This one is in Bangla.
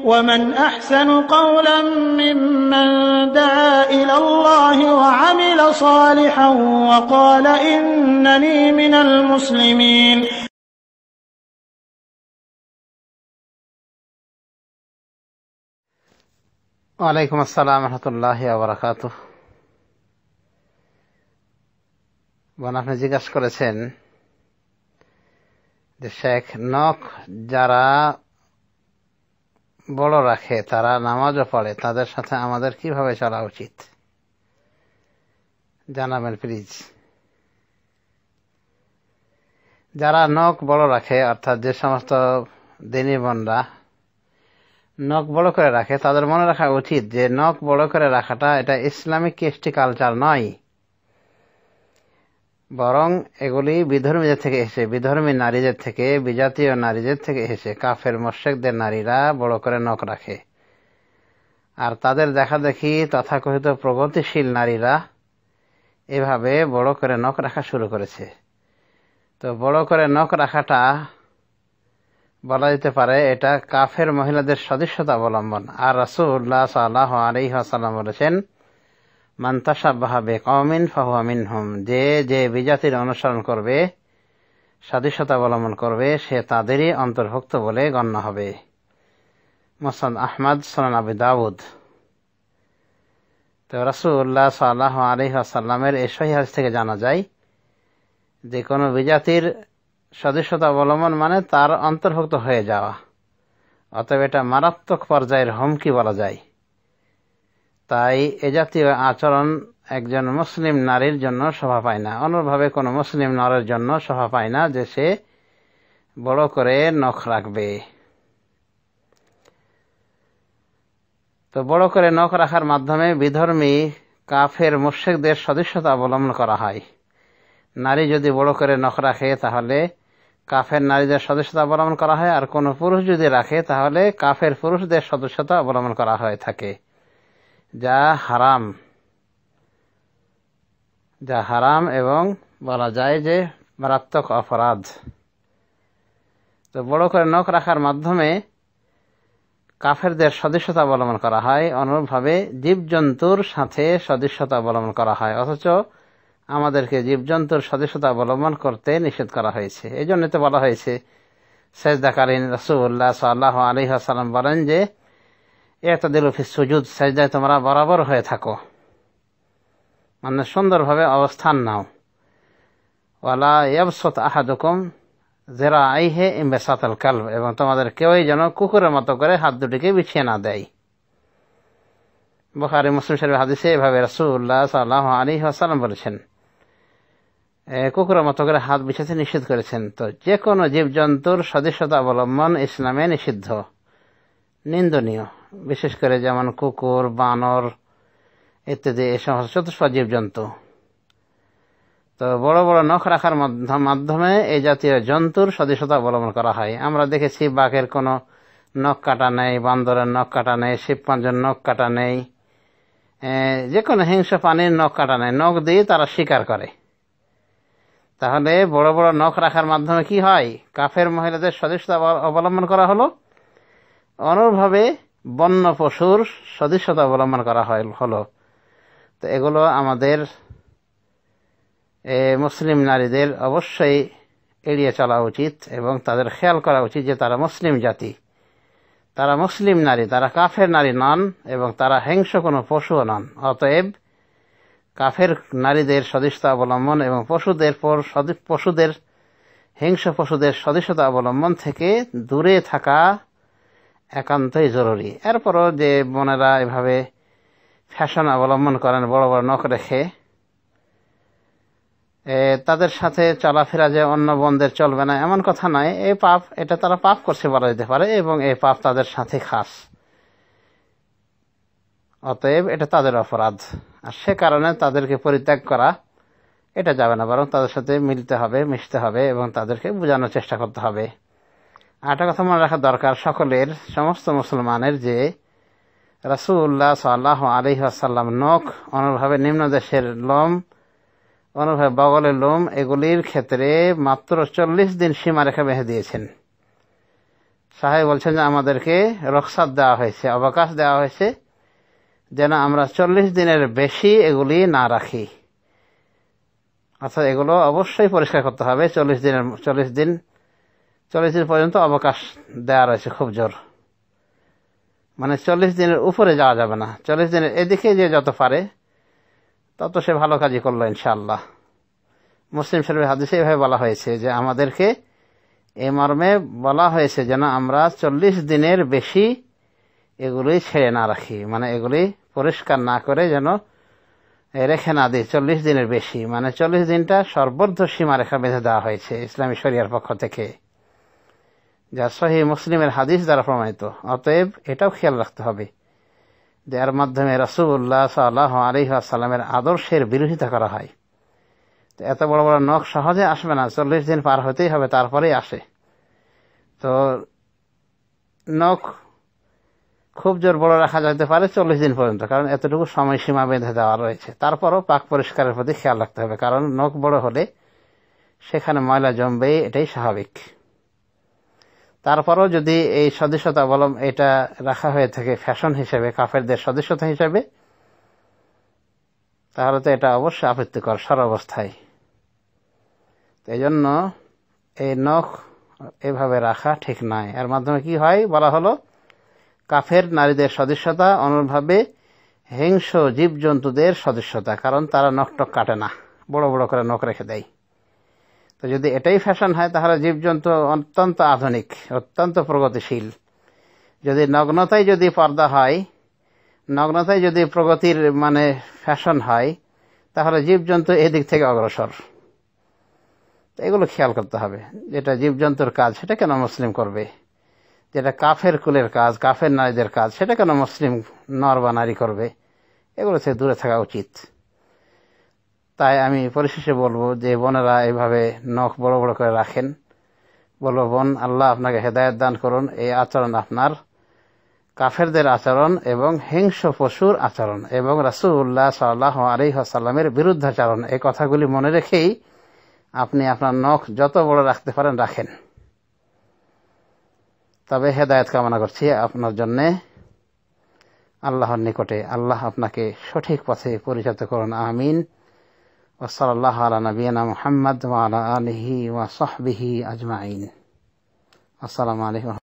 ومن أحسن قولا ممن دعا إلى الله وعمل صالحا وقال إنني من المسلمين. ওয়ালাইকুম আসসালাম রহমতুল্লাহি ওয়া বারাকাতুহু। আপনি জিজ্ঞাসা করেছেন যে শেখ, নখ যারা বড় রাখে তারা নামাজও পড়ে, তাদের সাথে আমাদের কিভাবে চলা উচিত জানাবেন প্লিজ। যারা নখ বড় রাখে, অর্থাৎ যে সমস্ত দিনী বোনরা নখ বড় করে রাখে, তাদের মনে রাখা উচিত যে নখ বড় করে রাখাটা এটা ইসলামিক কৃষ্টি কালচার নয়, বরং এগুলি বিধর্মীদের থেকে এসে, বিধর্মী নারীদের থেকে, বিজাতীয় নারীদের থেকে এসে। কাফের মুশরিকদের নারীরা বড় করে নখ রাখে, আর তাদের দেখা দেখি তথাকথিত প্রগতিশীল নারীরা এভাবে বড় করে নখ রাখা শুরু করেছে। তো বড় করে নখ রাখাটা বলা যেতে পারে এটা কাফের মহিলাদের সদস্যতা অবলম্বন। আর রাসূলুল্লাহ সাল্লাল্লাহু আলাইহি ওয়াসাল্লাম বলেছেন, মান তাশাব্বাহা বিকওমিন ফাহুয়া মিনহুম, যে যে বিজাতির অনুসরণ করবে, সদস্যতা অবলম্বন করবে, সে তাদেরই অন্তর্ভুক্ত বলে গণ্য হবে। মুসনাদ আহমদ, সুনান আবি দাউদ। তো রাসূলুল্লাহ সাল্লাল্লাহু আলাইহি ওয়াসাল্লামের এই সহিহ হাদিস থেকে জানা যায় যে কোনো বিজাতির সদস্যতা অবলম্বন মানে তার অন্তর্ভুক্ত হয়ে যাওয়া। অতএব এটা মারাত্মক পর্যায়ের হুমকি বলা যায়। তাই এ জাতীয় আচরণ একজন মুসলিম নারীর জন্য শোভা পায় না, অনুরূপভাবে কোনো মুসলিম নরের জন্য শোভা পায় না যে সে বড় করে নখ রাখবে। তো বড় করে নখ রাখার মাধ্যমে বিধর্মী কাফের মুশরিকদের সদস্যতা অবলম্বন করা হয়। নারী যদি বড় করে নখ রাখে তাহলে কাফের নারীদের সদস্যতা অবলম্বন করা হয়, আর কোনো পুরুষ যদি রাখে তাহলে কাফের পুরুষদের সদস্যতা অবলম্বন করা হয়ে থাকে, যা হারাম এবং বলা যায় যে মারাত্মক অপরাধ। তো বড় করে নখ রাখার মাধ্যমে কাফেরদের সদস্যতা অবলম্বন করা হয়, অনুরূপভাবে জীবজন্তুর সাথে সদস্যতা অবলম্বন করা হয়, অথচ আমাদেরকে জীবজন্তুর সদস্যতা অবলম্বন করতে নিষেধ করা হয়েছে। এই জন্য তো বলা হয়েছে, সেজদাকালীন রাসূলুল্লাহ সাল্লাল্লাহু আলাইহি ওয়াসাল্লাম বলেন যে ই'তাদিলু ফিস সুজুদ, সেজদায় তোমরা বরাবর হয়ে থাকো, মানে সুন্দরভাবে অবস্থান নাও। ওয়ালা ইয়াবসুত আহাদুকুম যিরাআইহি ইমবাসাতাল কালব, এবং তোমাদের কেউই যেন কুকুরের মতো করে হাত দুটিকে বিছিয়ে না দেয়। বুখারী মুসলিম শরীফ হাদিসে এভাবে রাসূলুল্লাহ সাল্লাল্লাহু আলাইহি ওয়াসাল্লাম বলেছেন, কুকুরের মতো করে হাত বিছাতে নিষেধ করেছেন। তো যে কোনো জীবজন্তুর সদস্যতা অবলম্বন ইসলামে নিষিদ্ধ, নিন্দনীয়, বিশেষ করে যেমন কুকুর, বানর ইত্যাদি এই সমস্ত চতুষ্পদ জীবজন্তু। তো বড় বড় নখ রাখার মাধ্যমে এই জাতীয় জন্তুর সদস্যতা অবলম্বন করা হয়। আমরা দেখেছি বাঘের কোনো নখ কাটা নেই, বান্দরের নখ কাটা নেই, শিবপাঞ্জের নখ কাটা নেই, যে কোনো হিংস্র প্রাণীর নখ কাটা নেই, নখ দিয়ে তারা শিকার করে। তাহলে বড় বড় নখ রাখার মাধ্যমে কি হয়? কাফের মহিলাদের সদস্যতা অবলম্বন করা হলো, অনুরূপভাবে বন্য পশুর সদস্যতা অবলম্বন করা হলো। তো এগুলো আমাদের মুসলিম নারীদের অবশ্যই এড়িয়ে চলা উচিত এবং তাদের খেয়াল করা উচিত যে তারা মুসলিম জাতি, তারা মুসলিম নারী, তারা কাফের নারী নন এবং তারা হিংস্র কোনো পশুও নন। অতএব কাফের নারীদের সদস্যতা অবলম্বন এবং হিংস্র পশুদের সদস্যতা অবলম্বন থেকে দূরে থাকা একান্তই জরুরি। এরপরও যে বোনেরা এভাবে ফ্যাশন অবলম্বন করেন বড় বড় নখ রেখে, তাদের সাথে চলাফেরা যে অন্য বোনদের চলবে না এমন কথা নয়, এই পাপ, এটা তারা পাপ করছে বলা যেতে পারে এবং এই পাপ তাদের সাথে খাস। অতএব এটা তাদের অপরাধ, আর সে কারণে তাদেরকে পরিত্যাগ করা এটা যাবে না, বরং তাদের সাথে মিলতে হবে, মিশতে হবে এবং তাদেরকে বোঝানোর চেষ্টা করতে হবে। আরেকটা কথা মনে রাখা দরকার সকলের, সমস্ত মুসলমানের, যে রাসূলুল্লাহ সাল্লাল্লাহু আলাইহি ওয়াসাল্লাম নখ, অনুরূপভাবে নিম্নদেশের লোম, অনুরূপভাবে বগলের লোম, এগুলির ক্ষেত্রে মাত্র 40 দিন সীমারেখা বেঁধে দিয়েছেন। সাহেব বলছেন যে আমাদেরকে রুখসাত দেওয়া হয়েছে, অবকাশ দেওয়া হয়েছে যেন আমরা 40 দিনের বেশি এগুলি না রাখি। অর্থাৎ এগুলো অবশ্যই পরিষ্কার করতে হবে। 40 দিন পর্যন্ত অবকাশ দেওয়া রয়েছে, খুব জোর। মানে 40 দিনের উপরে যাওয়া যাবে না। 40 দিনের এদিকে যে যত পারে তত সে ভালো কাজই করলো ইনশাআল্লাহ। মুসলিম শরীফের হাদিসে এভাবে বলা হয়েছে যে আমাদেরকে এ মর্মে বলা হয়েছে যেন আমরা 40 দিনের বেশি এগুলি ছেড়ে না রাখি, মানে এগুলি পরিষ্কার না করে যেন রেখে না দিই 40 দিনের বেশি। মানে 40 দিনটা সর্বোচ্চ সীমারেখা বেঁধে দেওয়া হয়েছে ইসলামী শরিয়ার পক্ষ থেকে, যা সহিহ মুসলিমের হাদিস দ্বারা প্রমাণিত। অতএব এটাও খেয়াল রাখতে হবে যে এর মাধ্যমে রাসূলুল্লাহ সাল্লাল্লাহু আলাইহি ওয়াসাল্লামের আদর্শের বিরোধিতা করা হয়। তো এত বড় বড় নখ সহজে আসবে না, 40 দিন পার হতেই হবে, তারপরেই আসে। তো নখ খুব জোর বড় রাখা যেতে পারে 40 দিন পর্যন্ত, কারণ এতটুকু সময়সীমা বেঁধে দেওয়া রয়েছে। তারপরও পাক পরিষ্কারের প্রতি খেয়াল রাখতে হবে, কারণ নখ বড় হলে সেখানে ময়লা জমবে, এটাই স্বাভাবিক। তারপরও যদি এই সদস্যতা এটা রাখা হয়ে থাকে ফ্যাশন হিসেবে, কাফেরদের সদস্যতা হিসেবে, তাহলে তো এটা অবশ্যই আপত্তিকর সর্বাবস্থায়। এই জন্য এই নখ এভাবে রাখা ঠিক নয়। এর মাধ্যমে কি হয় বলা হলো, কাফের নারীদের সদস্যতা, অনুরূপভাবে হিংস্র জীবজন্তুদের সদস্যতা, কারণ তারা নখটক কাটে না, বড় বড় করে নখ রেখে দেয়। তো যদি এটাই ফ্যাশন হয় তাহলে জীবজন্তু অত্যন্ত আধুনিক, অত্যন্ত প্রগতিশীল। যদি নগ্নতাই যদি পর্দা হয়, নগ্নতাই যদি প্রগতির মানে ফ্যাশন হয়, তাহলে জীবজন্তু এদিক থেকে অগ্রসর। এগুলো খেয়াল করতে হবে। যেটা জীবজন্তুর কাজ সেটা কেন মুসলিম করবে? যেটা কাফের কুলের কাজ, কাফের নারীদের কাজ, সেটা কেন মুসলিম নর বা নারী করবে? এগুলো থেকে দূরে থাকা উচিত। তাই আমি পরিশেষে বলবো যে বোনেরা এভাবে নখ বড় বড় করে রাখেন, বলবো বোন, আল্লাহ আপনাকে হেদায়েত দান করুন। এই আচরণ আপনার কাফেরদের আচরণ এবং হিংস্র পশুর আচরণ এবং রাসূলুল্লাহ সাল্লাল্লাহু আলাইহি ওয়াসাল্লামের বিরুদ্ধাচরণ। এই কথাগুলি মনে রেখেই আপনি আপনার নখ যত বড় রাখতে পারেন রাখেন। তবে হেদায়েত কামনা করছি আপনার জন্যে আল্লাহর নিকটে। আল্লাহ আপনাকে সঠিক পথে পরিচালিত করুন, আমিন। ওয়া সাল্লাল্লাহু আলা নাবিয়িনা মুহাম্মদ ওয়া আলা আলিহি ওয়া সাহবিহি আজমাইন। আসসালামু আলাইকুম।